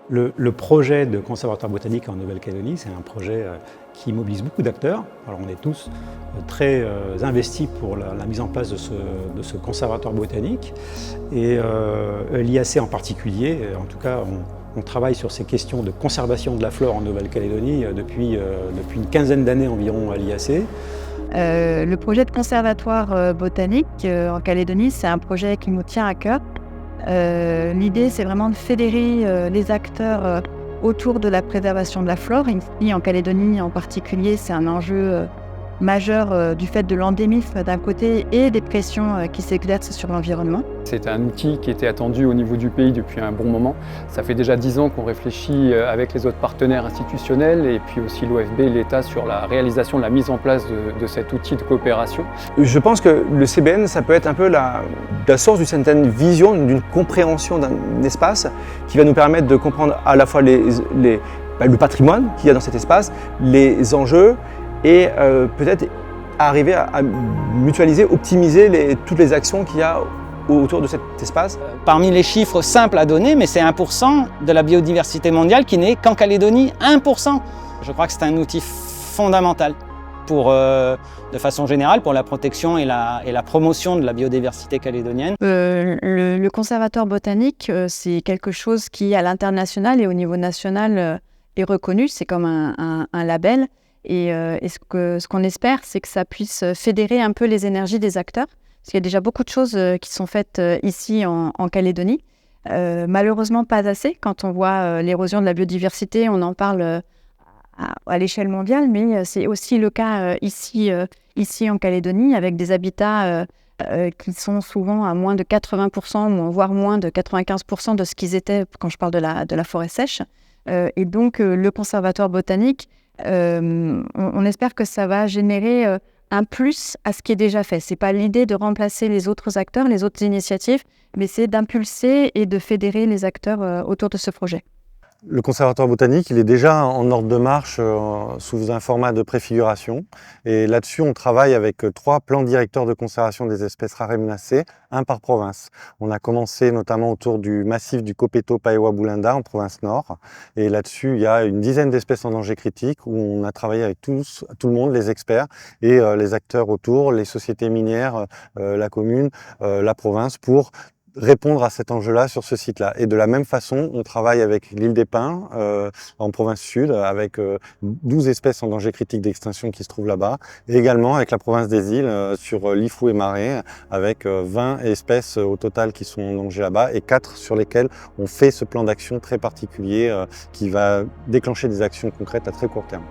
Le projet de conservatoire botanique en Nouvelle-Calédonie, c'est un projet qui mobilise beaucoup d'acteurs. Alors on est tous très investis pour la mise en place de ce conservatoire botanique. Et l'IAC en particulier, en tout cas, on travaille sur ces questions de conservation de la flore en Nouvelle-Calédonie depuis une quinzaine d'années environ à l'IAC. Le projet de conservatoire botanique en Calédonie, c'est un projet qui nous tient à cœur. L'idée, c'est vraiment de fédérer les acteurs autour de la préservation de la flore. Ici, en Calédonie en particulier, c'est un enjeu majeur du fait de l'endémisme d'un côté et des pressions qui s'exercent sur l'environnement. C'est un outil qui était attendu au niveau du pays depuis un bon moment. Ça fait déjà 10 ans qu'on réfléchit avec les autres partenaires institutionnels et puis aussi l'OFB et l'État sur la réalisation, la mise en place de cet outil de coopération. Je pense que le CBN, ça peut être un peu la source d'une certaine vision, d'une compréhension d'un espace qui va nous permettre de comprendre à la fois le patrimoine qu'il y a dans cet espace, les enjeux et peut-être arriver à mutualiser, optimiser toutes les actions qu'il y a autour de cet espace. Parmi les chiffres simples à donner, mais c'est 1% de la biodiversité mondiale qui n'est qu'en Calédonie, 1%. Je crois que c'est un outil fondamental de façon générale pour la protection et la promotion de la biodiversité calédonienne. Le conservatoire botanique, c'est quelque chose qui, à l'international et au niveau national, est reconnu. C'est comme un label. Et ce qu'on espère, c'est que ça puisse fédérer un peu les énergies des acteurs. Parce qu'il y a déjà beaucoup de choses qui sont faites ici en Calédonie. Malheureusement, pas assez. Quand on voit l'érosion de la biodiversité, on en parle à l'échelle mondiale, mais c'est aussi le cas ici en Calédonie, avec des habitats qui sont souvent à moins de 80%, voire moins de 95% de ce qu'ils étaient quand je parle de la forêt sèche. Et donc, le conservatoire botanique, on espère que ça va générer un plus à ce qui est déjà fait. Ce n'est pas l'idée de remplacer les autres acteurs, les autres initiatives, mais c'est d'impulser et de fédérer les acteurs autour de ce projet. Le conservatoire botanique, il est déjà en ordre de marche sous un format de préfiguration. Et là-dessus, on travaille avec 3 plans directeurs de conservation des espèces rares et menacées, un par province. On a commencé notamment autour du massif du Kopeto Paewa-Boulinda en province nord. Et là-dessus, il y a une dizaine d'espèces en danger critique où on a travaillé avec tout le monde, les experts et les acteurs autour, les sociétés minières, la commune, la province, pour répondre à cet enjeu-là sur ce site-là. Et de la même façon, on travaille avec l'île des Pins, en province sud, avec 12 espèces en danger critique d'extinction qui se trouvent là-bas, et également avec la province des îles, sur Lifou et Marais, avec 20 espèces au total qui sont en danger là-bas, et 4 sur lesquelles on fait ce plan d'action très particulier qui va déclencher des actions concrètes à très court terme.